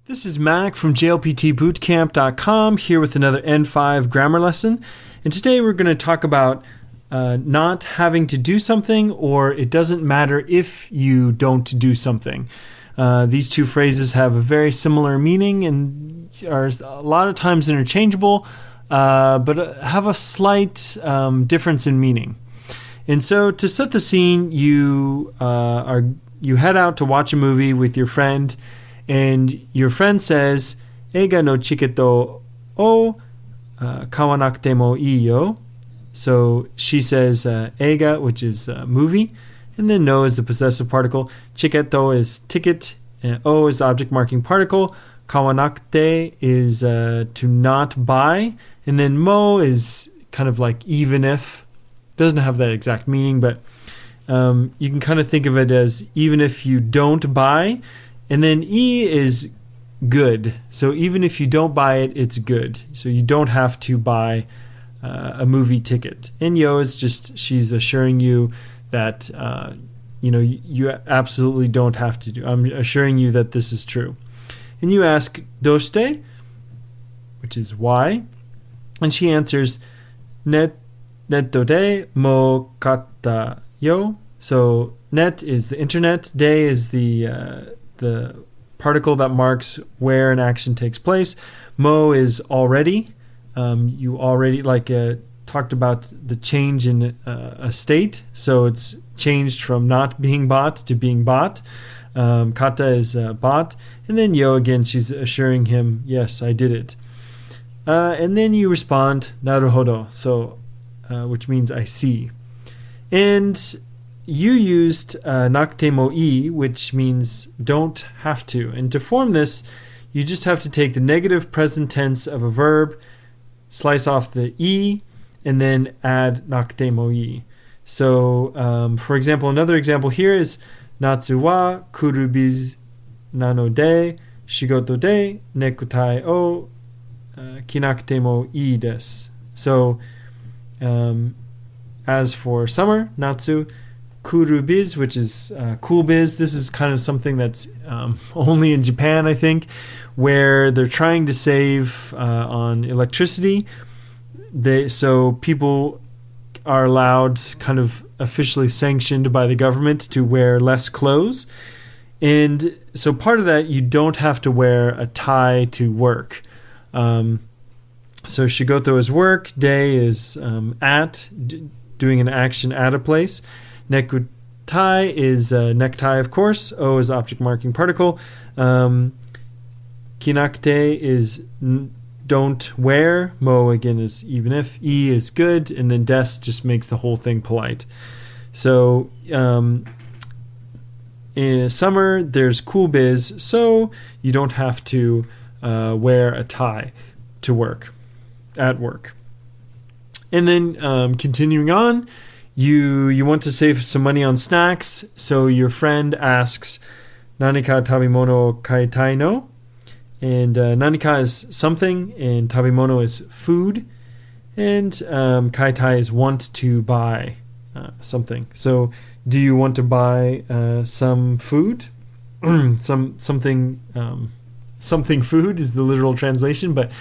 This is Mac from JLPTbootcamp.com here with another N5 grammar lesson. And today we're going to talk about not having to do something, or it doesn't matter if you don't do something. These two phrases have a very similar meaning and are a lot of times interchangeable, but have a slight difference in meaning. And so to set the scene, you head out to watch a movie with your friend, and your friend says, "Eiga no chiketo o kawanakutemoii yo." So she says eiga, which is movie, and then no is the possessive particle. Chiketo is ticket, and o is the object marking particle. Kawanakute is to not buy, and then mo is kind of like even if. Doesn't have that exact meaning, but you can kind of think of it as even if you don't buy. And then E is good. So even if you don't buy it, it's good. So you don't have to buy a movie ticket. And Yo is just, she's assuring you that, you absolutely don't have to do. I'm assuring you that this is true. And you ask, "Doshite?" which is why. And she answers, "Netto de mo katta yo." So net is the internet. De is the particle that marks where an action takes place. Mo is already. You already talked about the change in a state. So it's changed from not being bought to being bought. Kata is bought. And then yo again, she's assuring him, yes, I did it. And then you respond, "Naruhodo." So which means I see. And you used naketemoii, which means don't have to. And to form this, you just have to take the negative present tense of a verb, slice off the e, and then add nakutemoii. So, for example, another example here is natsu wa kurubiz nano de shigoto de nekutai o kinakutemoii desu. So, as for summer, natsu, kurubiz, which is cool biz. This is kind of something that's only in Japan, I think, where they're trying to save on electricity. So people are allowed, kind of officially sanctioned by the government, to wear less clothes. And so part of that, you don't have to wear a tie to work. So shigoto is work, de is doing an action at a place. Nekutai is necktie, of course. O is object marking particle. Kinakute is don't wear. Mo again is even if. E is good, and then des just makes the whole thing polite. So in summer there's cool biz, so you don't have to wear a tie to work, at work. And then continuing on, you want to save some money on snacks, so your friend asks, "Nanika tabimono kaitai no?" And nanika is something, and tabimono is food, and kaitai is want to buy something. So do you want to buy some food? Something food is the literal translation, but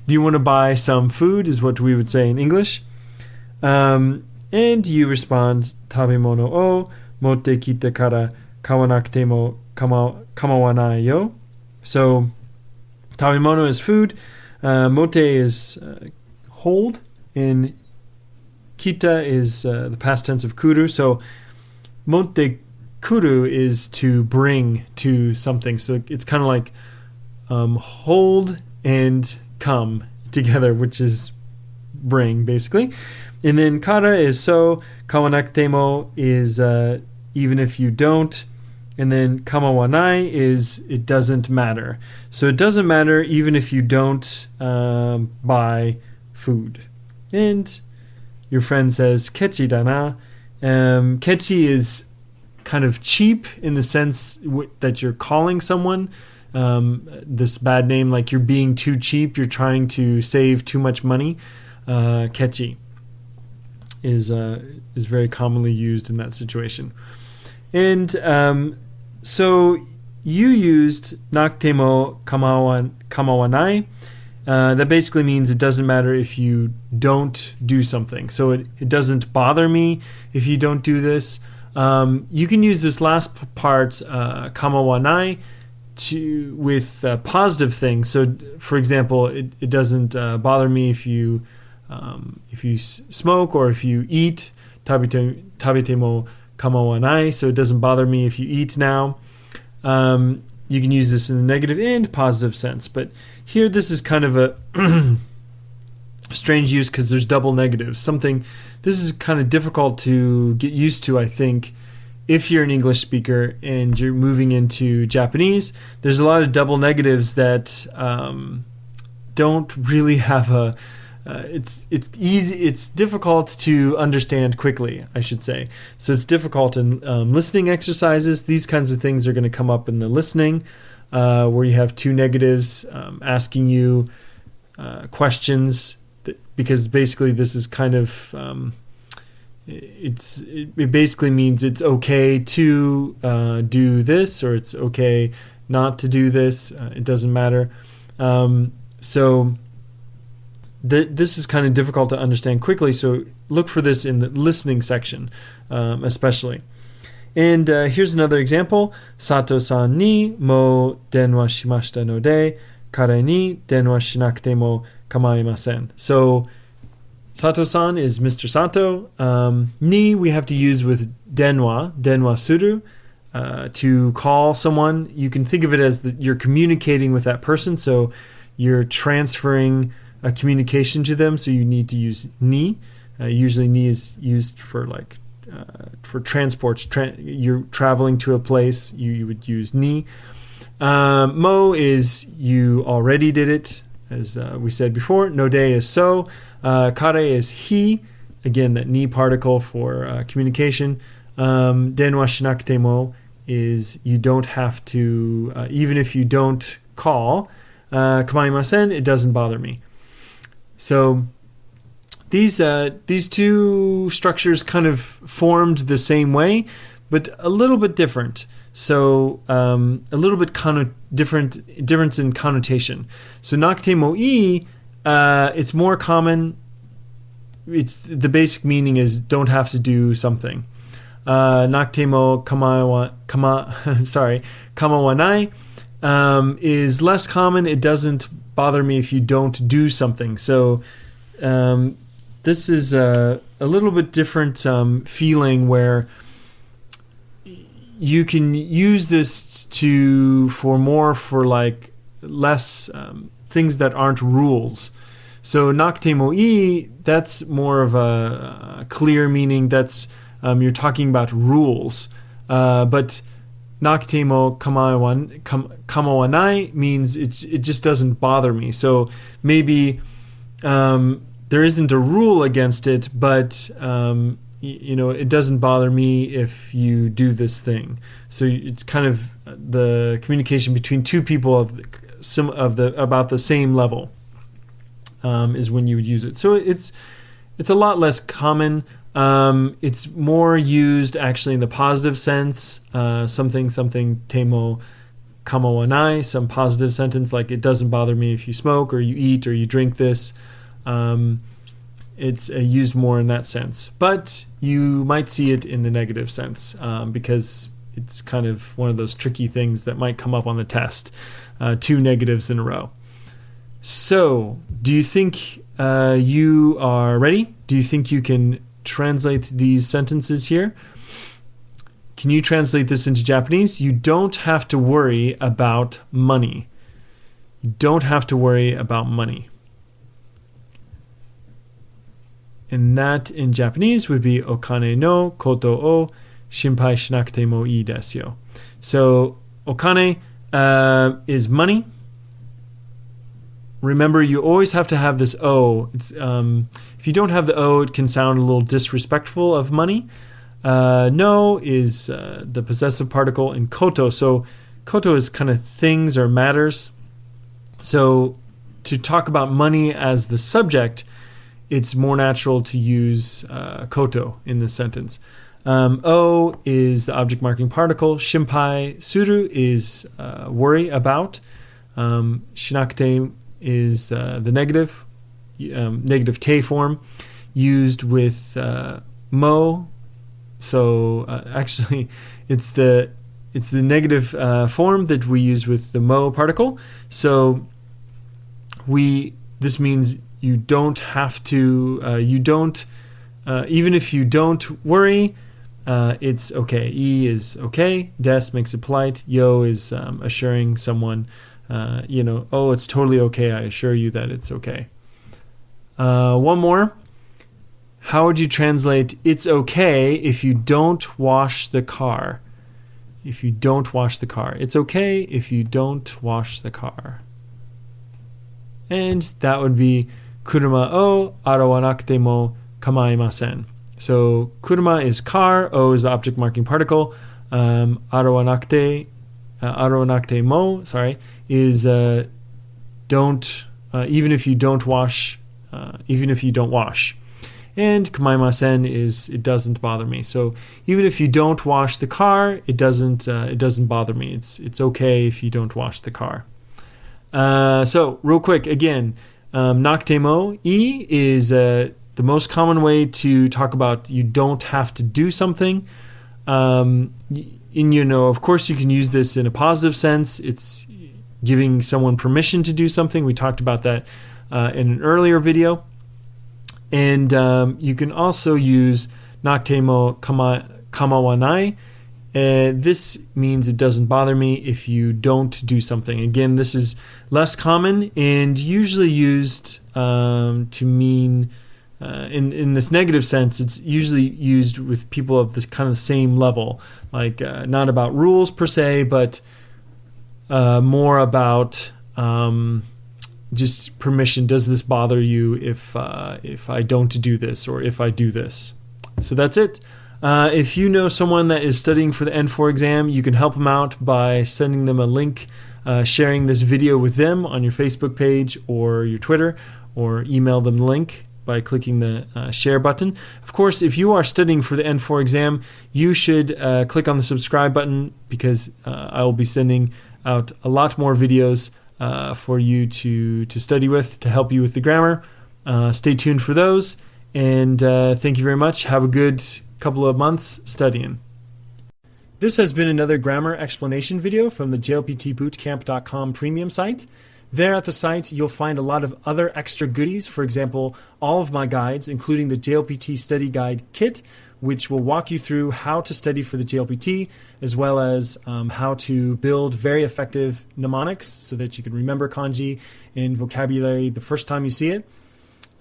do you want to buy some food is what we would say in English. And you respond, "Tabimono o motte kita kara kawanakutemo kamawanai yo." So tabimono is food, motte is hold, and kita is the past tense of kuru. So motte kuru is to bring to something. So it's kind of like hold and come together, which is bring, basically. And then kara is so, kawanakutemo is even if you don't, and then kamawanai is it doesn't matter. So it doesn't matter even if you don't buy food. And your friend says, "Kechi dana." Kechi is kind of cheap in the sense that you're calling someone this bad name, like you're being too cheap, you're trying to save too much money. Kechi is very commonly used in that situation. And so you used nakutemokamawanai. That basically means it doesn't matter if you don't do something. So it doesn't bother me if you don't do this. You can use this last part, kamawanai, with positive things. So, for example, it doesn't bother me if you smoke or if you eat. Tabetemo-kamawanai. So it doesn't bother me if you eat now. You can use this in the negative and positive sense. But here, this is kind of a strange use because there's double negatives. This is kind of difficult to get used to, I think, if you're an English speaker and you're moving into Japanese. There's a lot of double negatives that don't really have it's difficult to understand quickly, I should say. So it's difficult in listening exercises. These kinds of things are going to come up in the listening, where you have two negatives asking you questions, because basically this is kind of it basically means it's okay to do this, or it's okay not to do this. It doesn't matter. This is kind of difficult to understand quickly, so look for this in the listening section, especially. And here's another example. Sato-san ni mo denwa shimashita no de, kare ni denwa shinakute mo kamaimasen. So Sato-san is Mr. Sato. Ni we have to use with denwa suru, to call someone. You can think of it as you're communicating with that person, so you're transferring a communication to them, so you need to use ni. Usually ni is used for for transports. You're traveling to a place, you would use ni. Mo is you already did it, as we said before. No de is so. Kare is he. Again, that ni particle for communication. Denwa shinakute mo is you don't have to, even if you don't call. Kamaimasen, it doesn't bother me. So these two structures kind of formed the same way, but a little bit different. So a little bit difference in connotation. So naketemoii, it's more common. It's the basic meaning is don't have to do something. Kamawanai is less common. It doesn't bother me if you don't do something. So this is a little bit different feeling, where you can use this for less things that aren't rules. So naketemoii, that's more of a clear meaning. That's you're talking about rules. But nakutemokamawanai means it just doesn't bother me. So maybe there isn't a rule against it, but it doesn't bother me if you do this thing. So it's kind of the communication between two people about the same level is when you would use it. So it's a lot less common. It's more used actually in the positive sense. Something temo kamawanai, some positive sentence like it doesn't bother me if you smoke or you eat or you drink this. It's used more in that sense. But you might see it in the negative sense because it's kind of one of those tricky things that might come up on the test. Two negatives in a row. So, do you think you are ready? Do you think you can translate these sentences here? Can you translate this into Japanese? You don't have to worry about money. You don't have to worry about money. And that in Japanese would be okane no koto o shinpai shinakute mo ii desu yo. So okane is money. Remember, you always have to have this O. If you don't have the O, it can sound a little disrespectful of money. No is the possessive particle in koto. So koto is kind of things or matters. So to talk about money as the subject, it's more natural to use koto in this sentence. O is the object marking particle. Shimpai suru is worry about. Shinakute is the negative te form used with mo. So actually, it's the negative form that we use with the mo particle. So this means you don't have to. Even if you don't worry, it's okay. E is okay. Des makes it polite. Yo is assuring someone, oh, it's totally okay. I assure you that it's okay. One more. How would you translate "it's okay" if you don't wash the car? If you don't wash the car. It's okay if you don't wash the car. And that would be kuruma o arawanakutemokamawanai. So kuruma is car, o is the object marking particle, arawanakutemokamawanai is don't even if you don't wash, And kamaimasen is it doesn't bother me. So even if you don't wash the car, it doesn't bother me. It's okay if you don't wash the car. So real quick again, naketemoii is the most common way to talk about you don't have to do something. Of course you can use this in a positive sense. It's giving someone permission to do something. We talked about that in an earlier video. And you can also use nakutemokamawanai. This means it doesn't bother me if you don't do something. Again, this is less common and usually used to mean, in this negative sense, it's usually used with people of this kind of same level, like not about rules per se, but more about just permission. Does this bother you if I don't do this or if I do this? So that's it. If you know someone that is studying for the N4 exam, you can help them out by sending them a link, sharing this video with them on your Facebook page or your Twitter, or email them the link by clicking the share button. Of course, if you are studying for the N4 exam, you should click on the subscribe button, because I will be sending out a lot more videos for you to study with, to help you with the grammar. Stay tuned for those, and thank you very much. Have a good couple of months studying. This has been another grammar explanation video from the JLPTbootcamp.com premium site. There at the site, you'll find a lot of other extra goodies. For example, all of my guides, including the JLPT Study Guide Kit, which will walk you through how to study for the JLPT, as well as how to build very effective mnemonics so that you can remember kanji and vocabulary the first time you see it.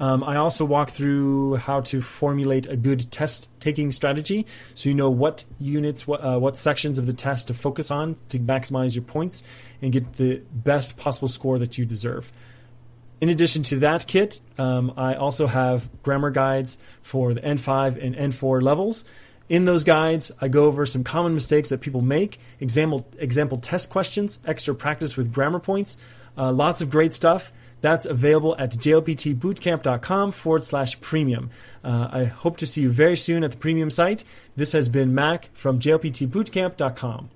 I also walk through how to formulate a good test-taking strategy, so you know what units, what sections of the test to focus on to maximize your points and get the best possible score that you deserve. In addition to that kit, I also have grammar guides for the N5 and N4 levels. In those guides, I go over some common mistakes that people make, example test questions, extra practice with grammar points, lots of great stuff. That's available at jlptbootcamp.com/premium. I hope to see you very soon at the premium site. This has been Mac from jlptbootcamp.com.